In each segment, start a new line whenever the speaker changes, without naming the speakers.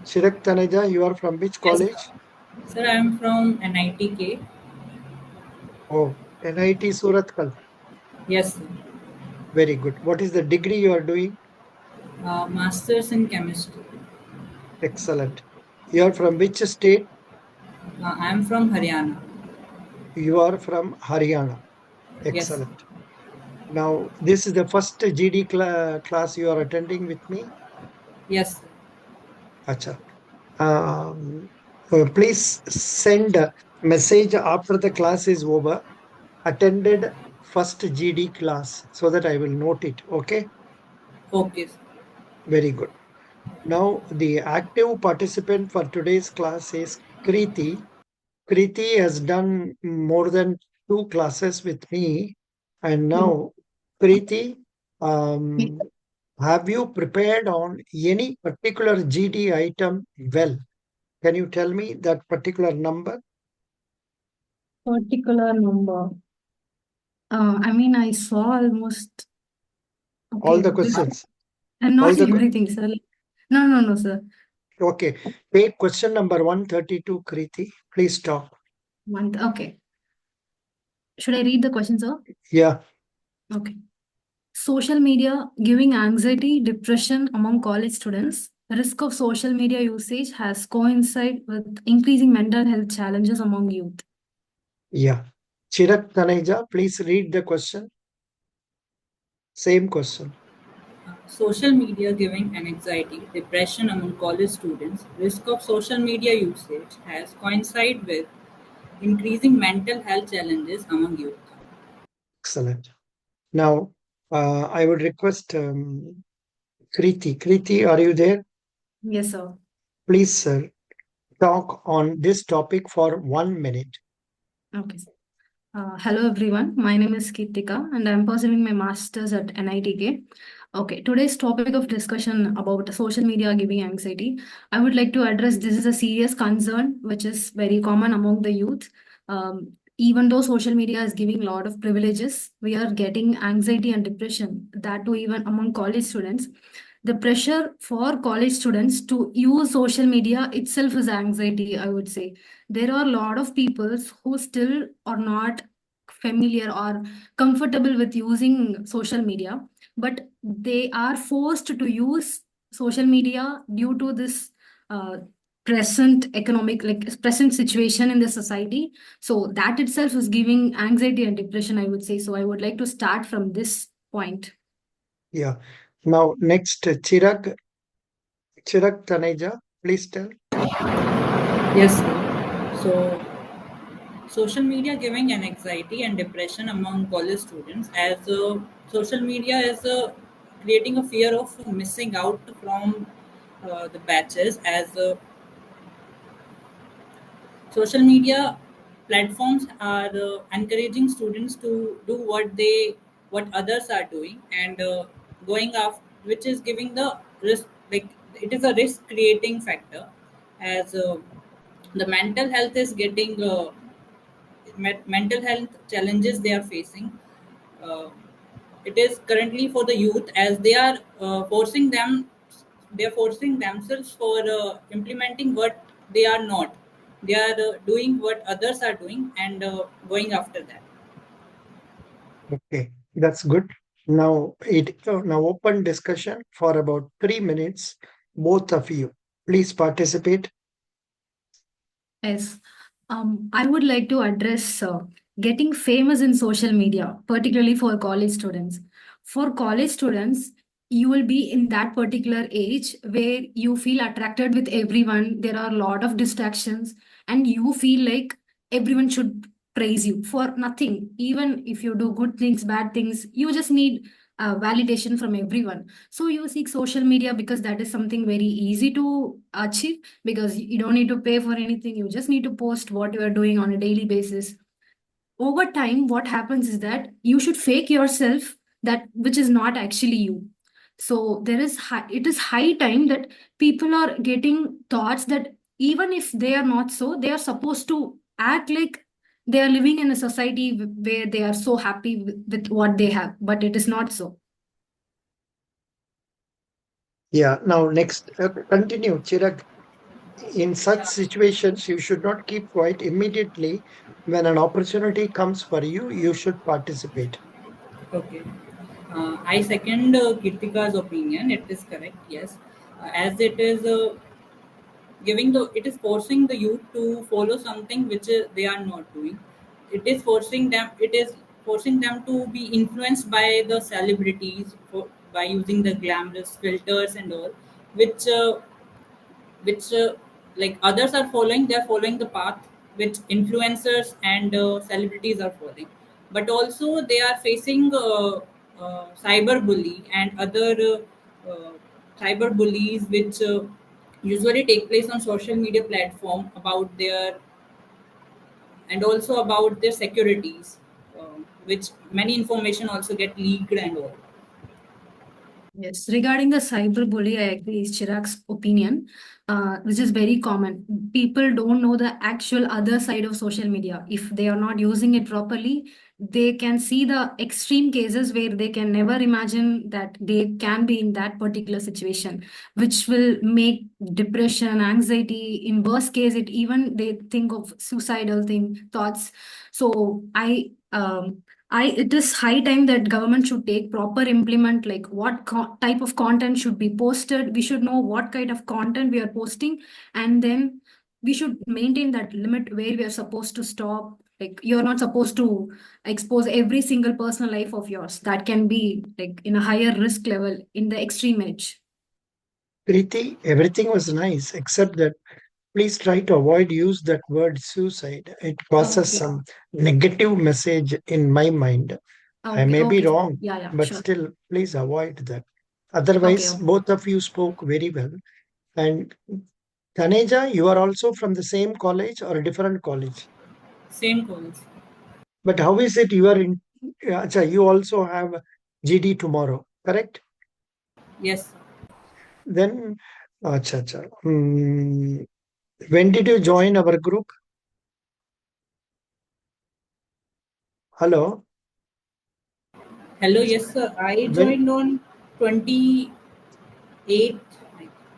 Chirag Taneja, you are from which
Yes,
college?
sir. I am from NITK.
Oh, NIT Surathkal.
Yes, sir.
Very good. What is the degree you are doing?
Masters in Chemistry.
Excellent. You are from which state?
I am from Haryana.
You are from Haryana.
Yes, sir.
Excellent. Now, this is the first class you are attending with me.
Yes, sir.
Acha. Um, please send a message after the class is over. Attended first GD class so that I will note it. Okay.
Okay, sir.
Very good. Now, the active participant for today's class is Kriti. Kriti has done more than two classes with me. And
Yes.
now, Kriti, um, have you prepared on any particular GD item well? Can you tell me that particular number?
Particular number. I saw almost.
All
Okay,
the questions.
and
All
not
the
everything, sir. No, no, no, sir.
okay. Take question number 132, Kriti. Please talk.
Okay. Should I read the question, sir?
Yeah.
Okay. Social media giving anxiety, depression among college students. The risk of social media usage has coincided with increasing mental health challenges among youth.
Yeah. Chirag Taneja, please read the question. Same question.
Social media giving an anxiety, depression among college students. Risk of social media usage has coincided with increasing mental health challenges among youth.
Excellent. Now, I would request Kriti. Kriti, are you there?
Yes, sir.
Please, sir, talk on this topic for 1 minute.
Okay. Hello everyone, my name is Kirtika and I'm pursuing my master's at NITK. Okay, today's topic of discussion about social media giving anxiety. I would like to address this is a serious concern which is very common among the youth. Even though social media is giving a lot of privileges, we are getting anxiety and depression, that too even among college students. The pressure for college students to use social media itself is anxiety, I would say. There are a lot of people who still are not familiar or comfortable with using social media, but they are forced to use social media due to this uh, present economic, like present situation in the society. So that itself is giving anxiety and depression, I would say. So I would like to start from this point.
Yeah. Now, next, Chirag. Chirag Taneja, please tell.
Yes, sir. So, social media giving an anxiety and depression among college students as social media is creating a fear of missing out from the batches as social media platforms are encouraging students to do what others are doing and going off, which is giving the risk, like it is a risk creating factor as the mental health is getting mental health challenges they are facing. uh, it is currently for the youth as they are forcing themselves for implementing what they are not, they are doing what others are doing and going after that.
Okay, that's good. Now open discussion for about 3 minutes. Both of you, please participate.
Yes. I would like to address getting famous in social media, particularly for college students. For college students, you will be in that particular age where you feel attracted with everyone. There are a lot of distractions, and you feel like everyone should praise you for nothing. Even if you do good things, bad things, you just need validation from everyone. So you seek social media because that is something very easy to achieve, because you don't need to pay for anything. You just need to post what you are doing on a daily basis. Over time, what happens is that you should fake yourself, that which is not actually you. So it is high time that people are getting thoughts that even if they are not so, they are supposed to act like they are living in a society where they are so happy with what they have, but it is not so.
Yeah, now next, continue, Chirag. in such situations, you should not keep quiet immediately. When an opportunity comes for you, you should participate.
Okay. I second Kirtika's opinion. It is correct, yes. As it is it is forcing the youth to follow something which they are not doing. It is forcing them to be influenced by the celebrities by using the glamorous filters and all, which which like others are following. They're following the path which influencers and celebrities are following, but also they are facing cyberbully and other cyber bullies which usually take place on social media platform about their and also about their securities, which many information also get leaked and all.
Yes, regarding the cyberbully, I agree. Is Chirag's opinion, which is very common. People don't know the actual other side of social media. If they are not using it properly, they can see the extreme cases where they can never imagine that they can be in that particular situation, which will make depression, anxiety. In worst case, it even they think of suicidal thoughts. So it is high time that government should take proper implement like what type of content should be posted. We should know what kind of content we are posting, and then we should maintain that limit where we are supposed to stop. Like you're not supposed to expose every single personal life of yours. That can be like in a higher risk level in the extreme edge.
Preeti, everything was nice except that please try to avoid use that word suicide. It causes
Okay.
some negative message in my mind. I
Okay.
may be
Okay.
wrong,
Yeah. Yeah.
but
Sure.
still, please avoid that.
Okay.
Otherwise,
Okay.
both of you spoke very well. And Taneja, you are also from the same college or a different college.
Same goals.
But how is it you are in? Acha, you also have GD tomorrow, correct?
Yes.
Then, acha. When did you join our group? Hello.
Hello. Yes, sir. I
When?
joined on 28th.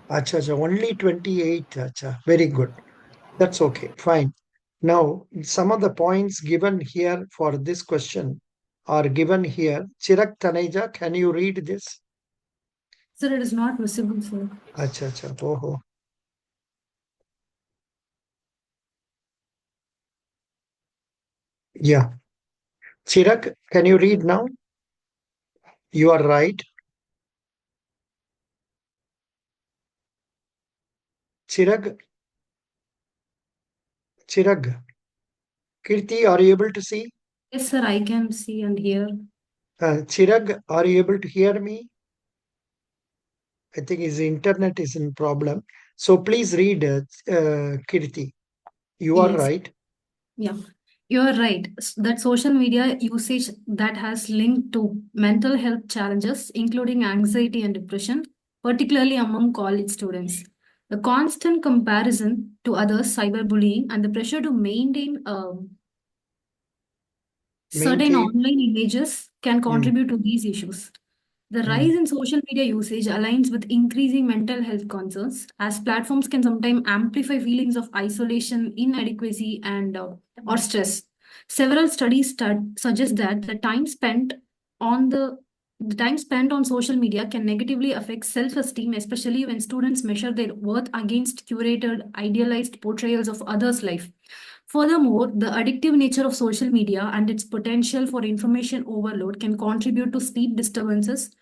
Acha, only 28. Acha, very good. That's okay, fine. Now, some of the points given here for this question are given here. Chirag Taneja, can you read this?
Sir, it is not visible, sir.
Acha. Oh. Yeah. Chirag, can you read now? You are right. Chirag, Chirag. Kirti, are you able to see?
Yes, sir. I can see and hear.
Chirag, are you able to hear me? I think his internet is in problem. So please read, Kirti. You are
Yes.
right.
Yeah, you're right. That social media usage that has linked to mental health challenges, including anxiety and depression, particularly among college students. The constant comparison to others, cyberbullying, and the pressure to maintain certain
Maintain.
online images can
Mm,
contribute to these issues. The
mm.
rise in social media usage aligns with increasing mental health concerns, as platforms can sometimes amplify feelings of isolation, inadequacy, and or stress. Several studies suggest that on the time spent on social media can negatively affect self-esteem, especially when students measure their worth against curated, idealized portrayals of others' life. Furthermore, the addictive nature of social media and its potential for information overload can contribute to sleep disturbances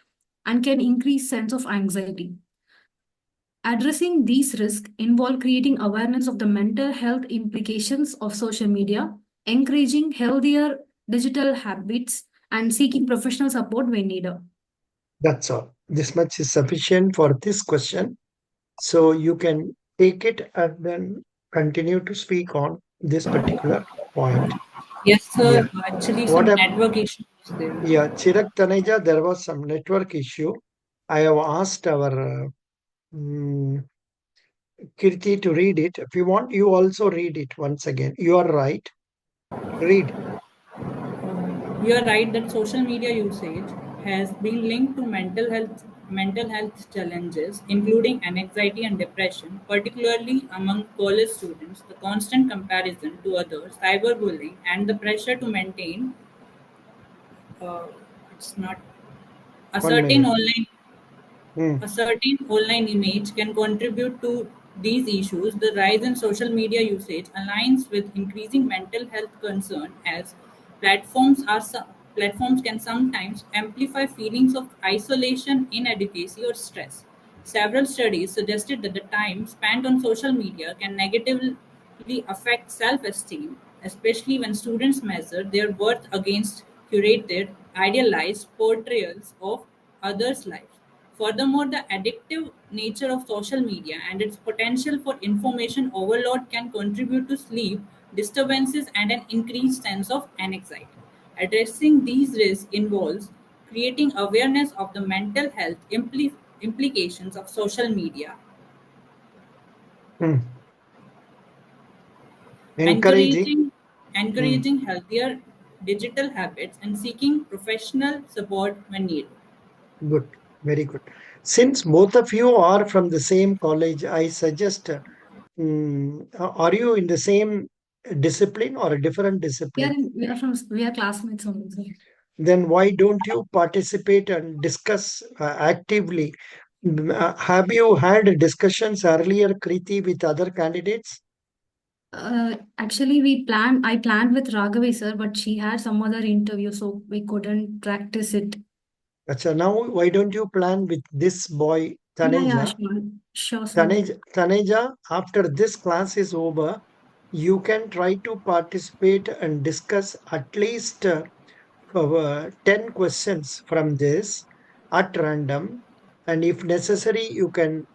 and can increase sense of anxiety. Addressing these risks involve creating awareness of the mental health implications of social media, encouraging healthier digital habits, and seeking professional support when needed.
That's all. This much is sufficient for this question. So you can take it and then continue to speak on this particular point.
Yes,
Yeah.
sir. Actually,
What
some
a
network issues there.
Yeah, Chirag Taneja, there was some network issue. I have asked our mm, Kirti to read it. If you want, you also read it once again. You are right. Read.
You are right that social media usage has been linked to mental health mental health challenges, including anxiety and depression, particularly among college students, the constant comparison to others, cyberbullying, and the pressure to maintain uh, it's not a
One
certain
minute.
online
Hmm.
a certain online image can contribute to these issues. The rise in social media usage aligns with increasing mental health concern as platforms are platforms can sometimes amplify feelings of isolation, inadequacy, or stress. Several studies suggested that the time spent on social media can negatively affect self-esteem, especially when students measure their worth against curated, idealized portrayals of others' lives. Furthermore, the addictive nature of social media and its potential for information overload can contribute to sleep disturbances and an increased sense of anxiety. Addressing these risks involves creating awareness of the mental health implications of social media,
Hmm. Encouraging.
encouraging
Hmm.
encouraging healthier digital habits, and seeking professional support when needed.
Good. Very good. Since both of you are from the same college, I suggest, are you in the same discipline or a different discipline?
We are classmates only, sir.
Then why don't you participate and discuss actively? Have you had discussions earlier, Kriti, with other candidates?
Actually, I planned with Raghavi, sir, but she had some other interview, so we couldn't practice it.
Acha, now why don't you plan with this boy,
Yeah,
Taneja?
sure. Sure, sir.
Taneja, after this class is over, you can try to participate and discuss at least 10 questions from this at random. And if necessary, you can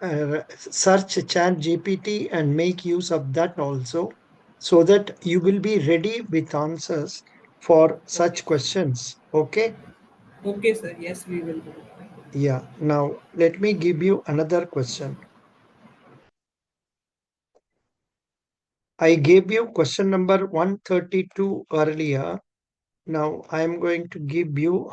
search chat GPT and make use of that also, so that you will be ready with answers for
Okay,
such questions. Okay.
okay, sir. Yes, we will do.
Yeah. Now, let me give you another question. I gave you question number 132 earlier. Now, I am going to give you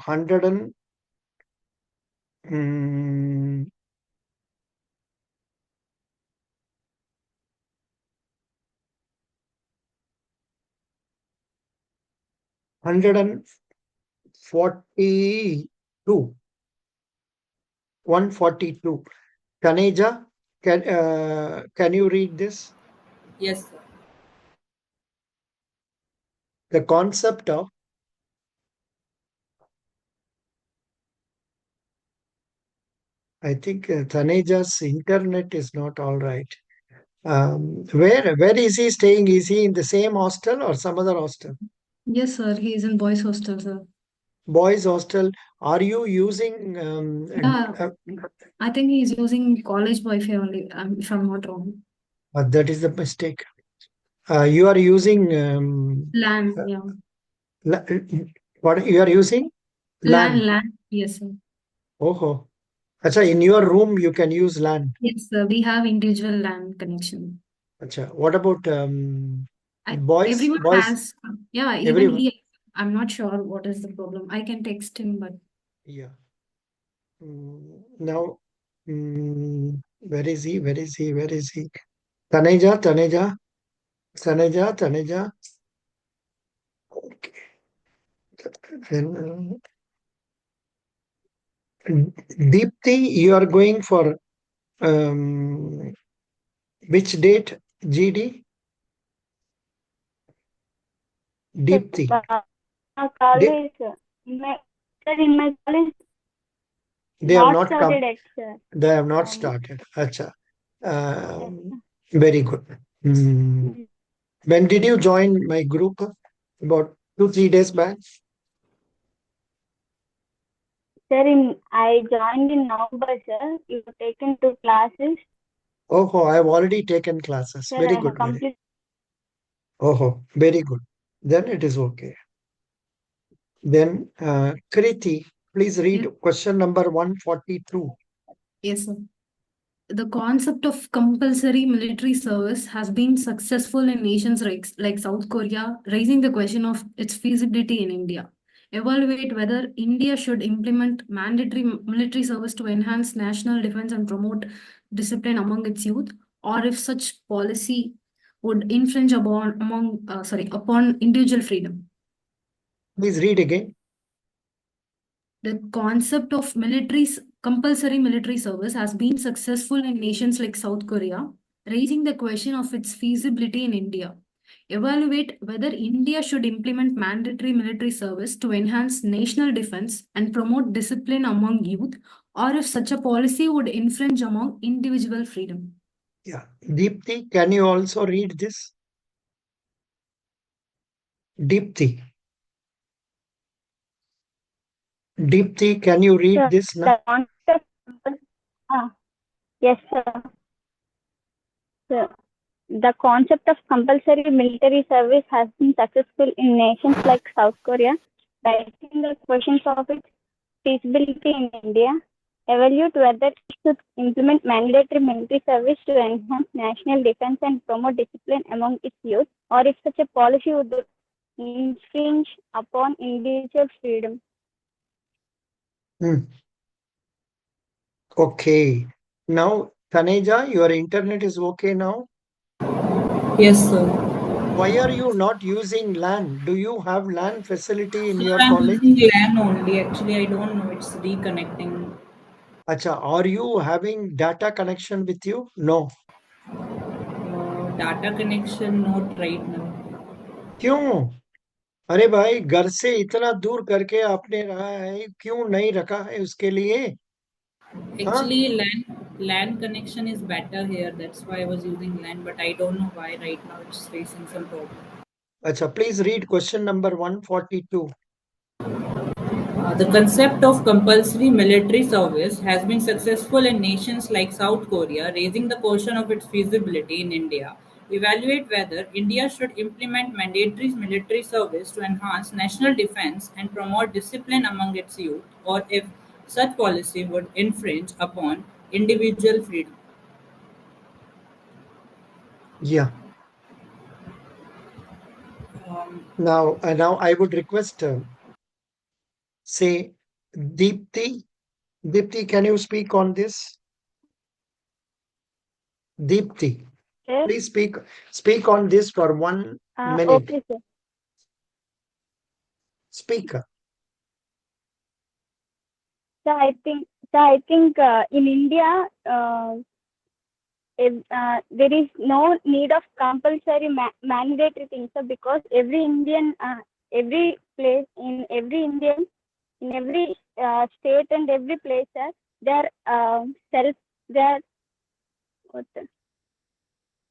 142. 142. Taneja, can you read this?
Yes, sir.
The concept of, I think Taneja's internet is not all right. Where is he staying? Is he in the same hostel or some other hostel?
Yes, sir. He is in boys' hostel, sir.
Boys hostel. Are you using
Yeah, I think he's using college Wi-Fi only, if I'm not wrong.
that is the mistake. You are using
LAN,
uh,
yeah.
la- what you are using? LAN.
LAN. Yes, sir.
Oh, acha, in your room you can use LAN.
Yes, sir. We have individual LAN connection.
Acha, what about
Everyone
Boys,
has, yeah, even
everyone.
he, I'm not sure what is the problem. I can text him, but
Yeah. Now, where is he? Where is he? Where is he? Taneja. Okay. Then, Deepthi, you are going for um, which date? GD? Deepthi. They,
College, my sir, in my college,
they have
not
not come.
started yet, sir.
They have not
Um,
started. Acha.
yes,
Very good. Mm.
sir.
When did you join my group? About 2, 3 days back.
Sir, I joined in November, sir. You have taken 2 classes.
Oh, I have already taken classes.
Sir,
Very
I
good.
have completed.
Very good. Then it is okay. Then, Kriti, please read
yeah.
question number 142.
Yes, sir. The concept of compulsory military service has been successful in nations like South Korea, raising the question of its feasibility in India. evaluate whether India should implement mandatory military service to enhance national defense and promote discipline among its youth, or if such policy would infringe upon individual freedom.
Please read again.
The concept of compulsory military service has been successful in nations like South Korea, raising the question of its feasibility in India. Evaluate whether India should implement mandatory military service to enhance national defense and promote discipline among youth, or if such a policy would infringe among individual freedom.
Yeah. Deepti, can you also read this? Deepti. Deepti, can you read
Sir,
this now?
the concept, yes, sir. Sir, the concept of compulsory military service has been successful in nations like South Korea, raising the questions of its feasibility in India. Evaluate whether it should implement mandatory military service to enhance national defense and promote discipline among its youth, or if such a policy would infringe upon individual freedom.
Okay. Now, Taneja, your internet is okay now?
Yes, sir.
Why are you not using LAN? Do you have LAN facility in
Sir,
your
I'm
college?
using LAN only. Actually, I don't know. It's reconnecting.
Acha, are you having data connection with you? No.
Data connection not right now.
क्यों? अरे भाई, घर से इतना दूर करके आपने रहा है, क्यों नहीं रखा है उसके लिए? हाँ?
Actually, LAN connection is better here. That's why I was using LAN, but I don't know why right now it's facing some problem.
Acha, please read question number 142.
The concept of compulsory military service has been successful in nations like South Korea, raising the question of its feasibility in India. Evaluate whether India should implement mandatory military service to enhance national defense and promote discipline among its youth, or if such policy would infringe upon individual freedom.
Yeah.
Um,
Now I would request, say, Deepti. Deepti, can you speak on this? Deepti,
Sir,
please speak on this for 1 minute.
okay, sir.
Speak.
So I think in India, there is no need of compulsory mandatory things, so because every Indian, every place in every Indian, in every state and every place, they are self, they are what the-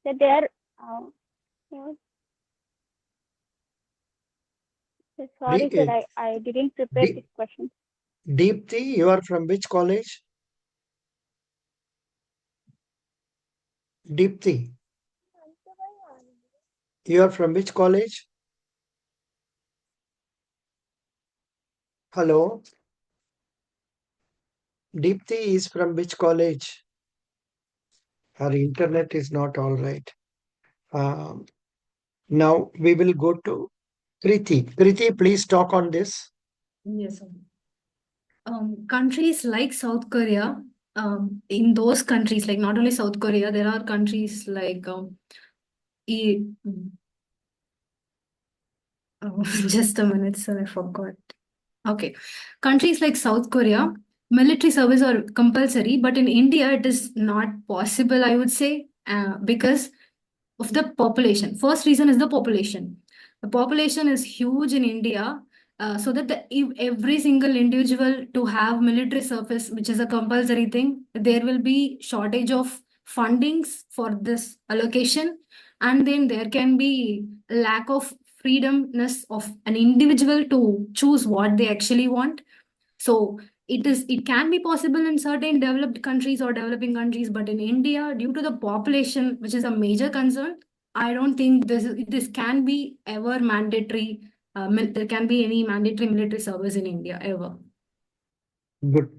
that they are. What- Sorry, sir, I didn't prepare this question.
Deepti, you are from which college? Deepti, you are from which college? Hello? Deepti is from which college? Her internet is not all right. Now we will go to Kriti. Kriti, please talk on this.
Yes, sir. Countries like South Korea, in those countries, like not only South Korea, there are countries like e- just a minute, sir, I forgot. Okay. Countries like South Korea, military service are compulsory, but in India, it is not possible, I would say, because of the population. First reason is the population. The population is huge in India, so that if every single individual to have military service, which is a compulsory thing, there will be shortage of fundings for this allocation, and then there can be lack of freedomness of an individual to choose what they actually want. So it can be possible in certain developed countries or developing countries, but in India, due to the population, which is a major concern, I don't think this can be ever mandatory. There can be any mandatory military service in India ever.
Good.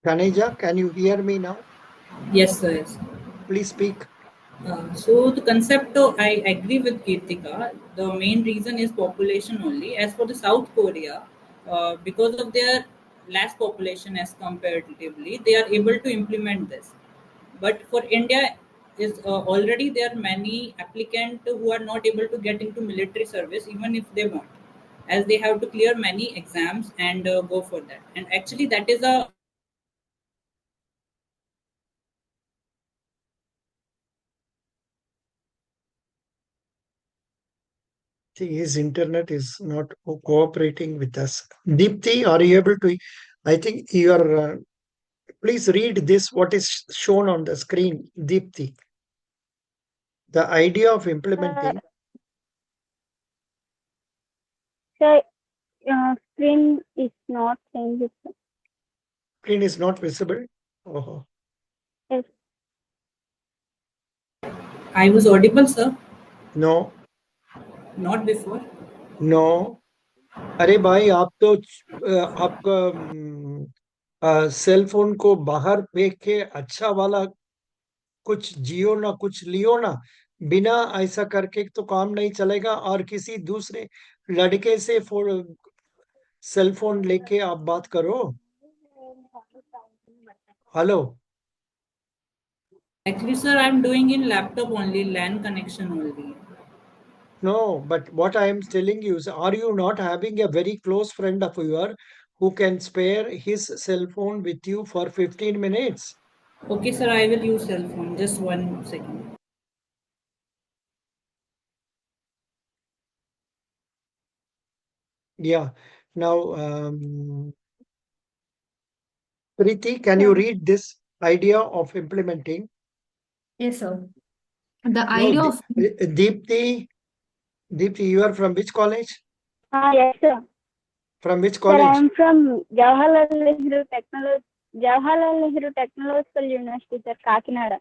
Taneja, can you hear me now?
yes, sir. Yes.
Please speak.
So the concept of I agree with Kirtika. The main reason is population only. As for the South Korea, because of their less population as comparatively, they are able to implement this. But for India, is already there are many applicants who are not able to get into military service even if they want, as they have to clear many exams and go for that. And actually, that is a
His internet is not cooperating with us. Deepthi, are you able to? I think you are. Please read this, what is shown on the screen, Deepthi. The idea of implementing.
Sir, screen is not changing.
Screen is not visible. Oh,
Yes.
I was audible, sir.
no,
Not before.
no. अरे भाई आप तो आपका cell phone को बाहर फेंक के अच्छा वाला कुछ जियो ना, कुछ लियो ना। बिना ऐसा करके तो काम नहीं चलेगा। और किसी दूसरे लड़के से सेल फोन लेके आप बात करो। Hello.
Actually, sir, I'm doing in laptop only, LAN connection only.
No, but what I am telling you is, are you not having a very close friend of yours who can spare his cell phone with you for 15 minutes?
Okay, sir, I will use cell phone. Just 1 second.
Yeah. Now, Preeti, can you read this idea of implementing?
Yes, sir. The
No,
idea of
Deepthi, you are from which college?
Yes, sir.
From which
Sir, I
college?
am from Jawaharlal Nehru Technological University, sir, Kakinada.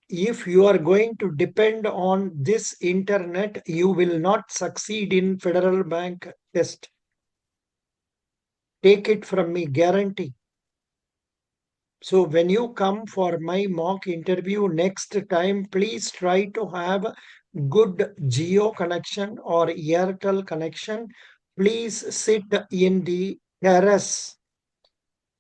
If you are going to depend on this internet, you will not succeed in federal bank test. Take it from me, guarantee. So when you come for my mock interview next time, please try to have good Geo connection or Airtel connection. Please sit in the terrace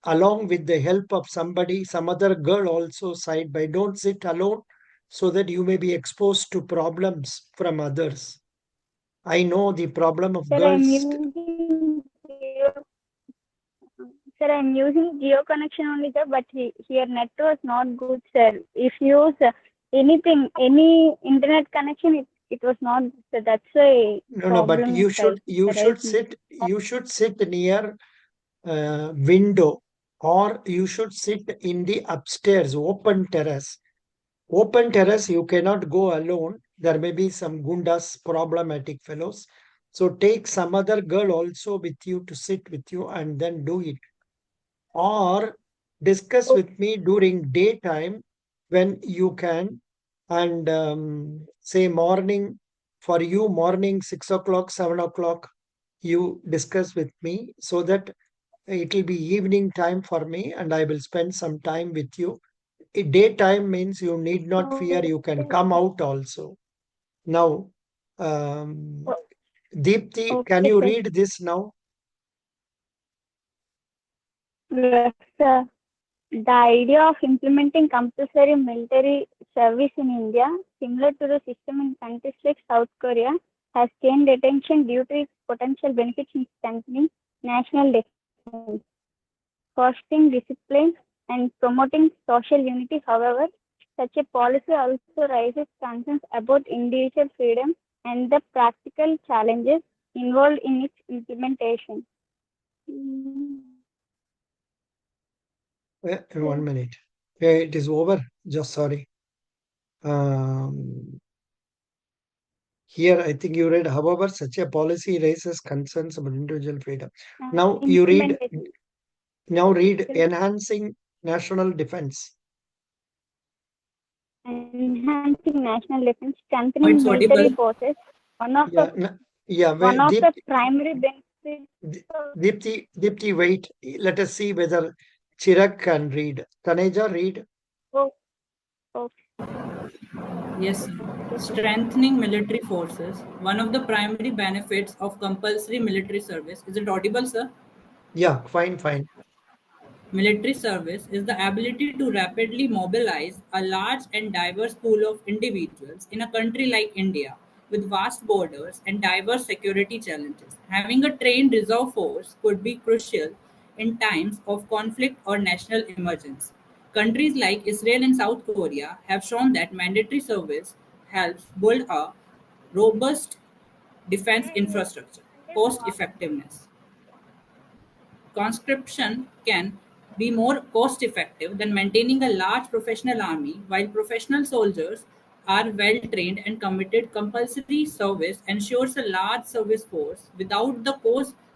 along with the help of somebody, some other girl also side by. Don't sit alone so that you may be exposed to problems from others. I know the problem of
Sir,
girls.
I'm using Geo connection only, sir, but here net was not good, sir. If you use any internet connection, it was not good, sir. That's why
No, but
problem
you should sit near window, or you should sit in the upstairs open terrace. Open terrace, you cannot go alone. There may be some gundas, problematic fellows. So take some other girl also with you to sit with you and then do it. Or discuss with me during daytime when you can. And say morning, for you, morning 6 o'clock, 7 o'clock, you discuss with me so that it will be evening time for me and I will spend some time with you. Daytime means you need not fear, you can come out also. Now, um, Deepthi, can
okay,
you
sir.
read this now?
Yes, sir. The idea of implementing compulsory military service in India, similar to the system in countries like South Korea, has gained attention due to its potential benefits in strengthening national defense, fostering discipline, and promoting social unity. However, such a policy also raises concerns about individual freedom and the practical challenges involved in its implementation.
One minute. It is over. Just sorry. Here, I think you read, however, such a policy raises concerns about individual freedom. Now you read.
Implementation.
Now read enhancing national defense.
Enhancing national defense,
Oh,
strengthening
it's
military
audible.
forces. One of
Yeah,
one of the primary benefits.
Deepthi, wait. Let us see whether Chirag can read. Taneja, read.
Oh, Okay.
Yes, sir. Strengthening military forces. One of the primary benefits of compulsory military service. Is it audible, sir?
Yeah, fine.
Military service is the ability to rapidly mobilize a large and diverse pool of individuals in a country like India with vast borders and diverse security challenges. Having a trained reserve force could be crucial in times of conflict or national emergency. Countries like Israel and South Korea have shown that mandatory service helps build a robust defense infrastructure. Cost effectiveness. Conscription can be more cost effective than maintaining a large professional army, while professional soldiers are well trained and committed. Compulsory service ensures a large service force without the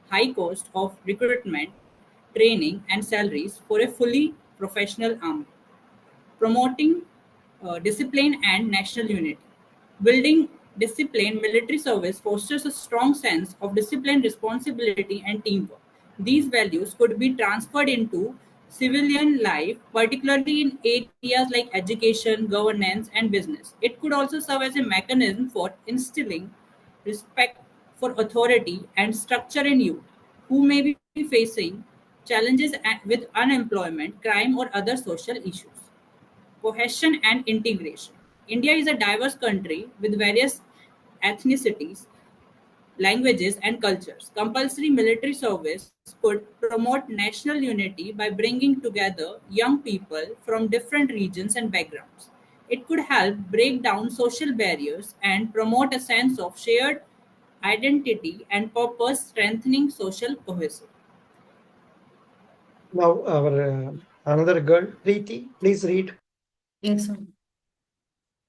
high cost of recruitment, training, and salaries for a fully professional army. Promoting discipline and national unity. Building discipline, military service fosters a strong sense of discipline, responsibility, and teamwork. These values could be transferred into civilian life, particularly in areas like education, governance, and business. It could also serve as a mechanism for instilling respect for authority and structure in youth who may be facing challenges with unemployment, crime, or other social issues. Cohesion and integration. India is a diverse country with various ethnicities, languages, and cultures. Compulsory military service could promote national unity by bringing together young people from different regions and backgrounds. It could help break down social barriers and promote a sense of shared identity and purpose, strengthening social cohesion.
Now our another girl, Preeti, please read.
Yes, sir.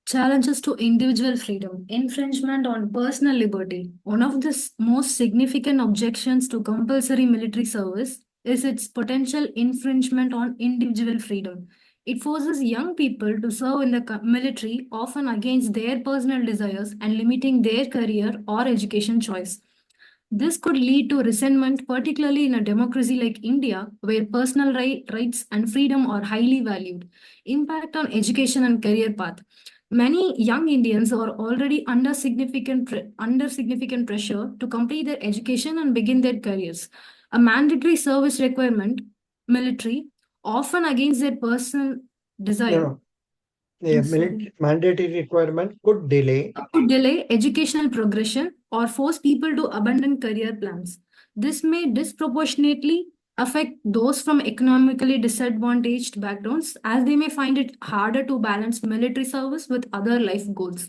Challenges to individual freedom, infringement on personal liberty. One of the most significant objections to compulsory military service is its potential infringement on individual freedom. It forces young people to serve in the military, often against their personal desires and limiting their career or education choice. This could lead to resentment, particularly in a democracy like India, where personal rights and freedom are highly valued. Impact on education and career path. Many young Indians are already under significant pressure to complete their education and begin their careers. A mandatory service requirement, military, often against their personal
No,
desire.
no. A mandatory requirement
Could delay educational progression or force people to abandon career plans. This may disproportionately affect those from economically disadvantaged backgrounds as they may find it harder to balance military service with other life goals.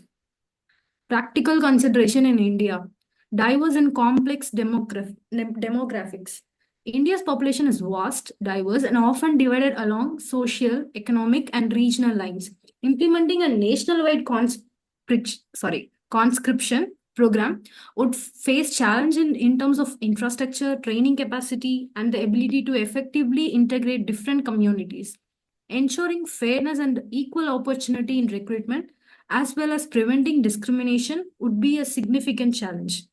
Practical consideration in India. Diverse and complex demographics. India's population is vast, diverse, and often divided along social, economic, and regional lines. Implementing a nationwide conscription program would face challenge in terms of infrastructure, training capacity, and the ability to effectively integrate different communities. Ensuring fairness and equal opportunity in recruitment as well as preventing discrimination would be a significant challenge.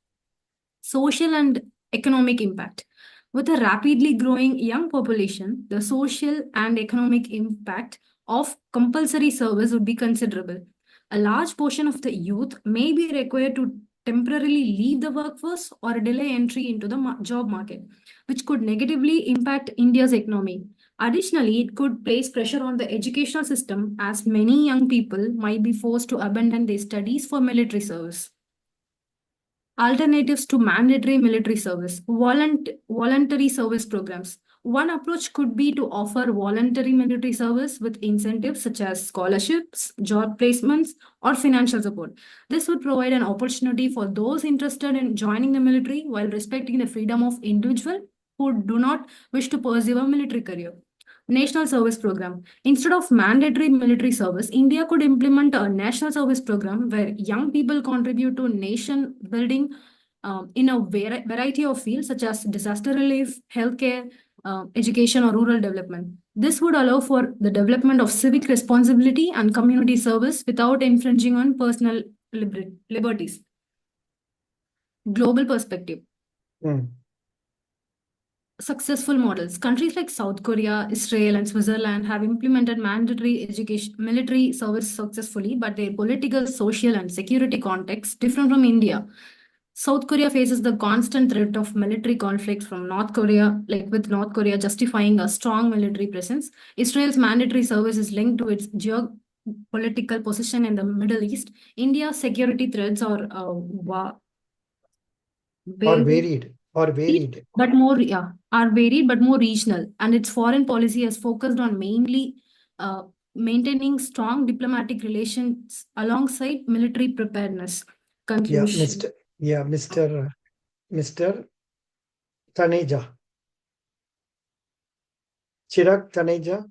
Social and economic impact. With a rapidly growing young population, the social and economic impact of compulsory service would be considerable. A large portion of the youth may be required to temporarily leave the workforce or delay entry into the job market, which could negatively impact India's economy. Additionally, it could place pressure on the educational system as many young people might be forced to abandon their studies for military service. Alternatives to mandatory military service, voluntary service programs. One approach could be to offer voluntary military service with incentives such as scholarships, job placements, or financial support. This would provide an opportunity for those interested in joining the military while respecting the freedom of individuals who do not wish to pursue a military career. National Service Program. Instead of mandatory military service, India could implement a national service program where young people contribute to nation building in a variety of fields such as disaster relief, healthcare, education, or rural development. This would allow for the development of civic responsibility and community service without infringing on personal liberties. Global perspective.
Hmm.
successful models. Countries like South Korea, Israel, and Switzerland have implemented mandatory education, military service successfully, but their political, social, and security context different from India. South Korea faces the constant threat of military conflicts from North Korea, like with North Korea justifying a strong military presence. Israel's mandatory service is linked to its geopolitical position in the Middle East. India's security threats are
Or
varied,
varied. Or varied.
but more are varied but more regional, and its foreign policy has focused on mainly maintaining strong diplomatic relations alongside military preparedness.
Yeah,
Conclusion.
Mr. Taneja. Chirag Taneja,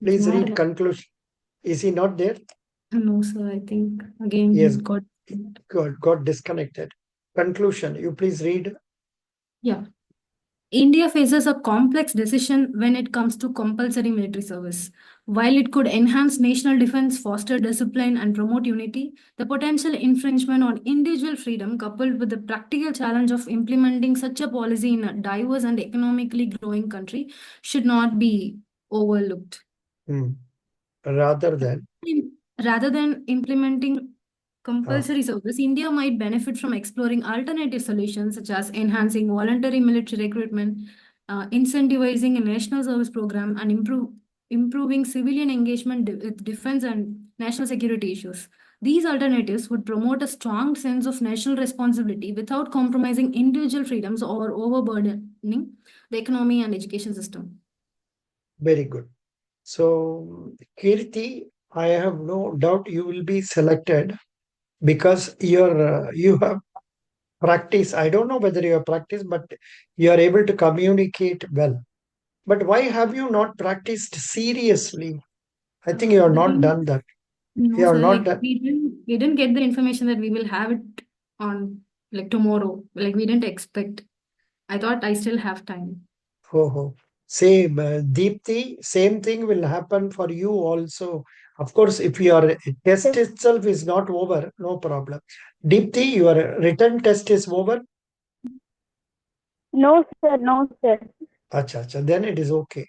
please read conclusion. Is he not there?
No, sir. I think again
He
he
has
got
disconnected. Conclusion. You please read.
yeah. India faces a complex decision when it comes to compulsory military service. While it could enhance national defense, foster discipline, and promote unity, the potential infringement on individual freedom, coupled with the practical challenge of implementing such a policy in a diverse and economically growing country, should not be overlooked.
Rather
than implementing compulsory service, India might benefit from exploring alternative solutions such as enhancing voluntary military recruitment, incentivizing a national service program, and improving civilian engagement with defense and national security issues. These alternatives would promote a strong sense of national responsibility without compromising individual freedoms or overburdening the economy and education system.
very good. So, Kirti, I have no doubt you will be selected because you have practice. I don't know whether you have practice, but you are able to communicate well. But why have you not practiced seriously? I think you have
The
not
thing
done that.
No,
You have
sir.
not
Like
done.
we didn't get the information that we will have it on like tomorrow. Like we didn't expect. I thought I still have time.
Oh, same. Deepthi, same thing will happen for you also. Of course, if your test
Yes.
itself is not over, no problem. Deepthi, your written test is over.
No, sir. No, sir.
Acha, then it is okay.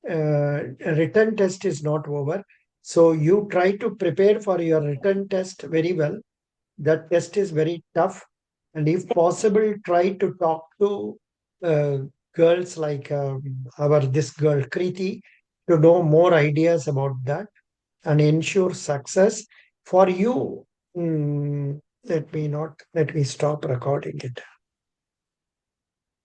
Written test is not over. So you try to prepare for your written test very well. That test is very tough. And if possible, try to talk to uh, girls like this girl, Kriti, to know more ideas about that and ensure success. For you, let me stop recording it.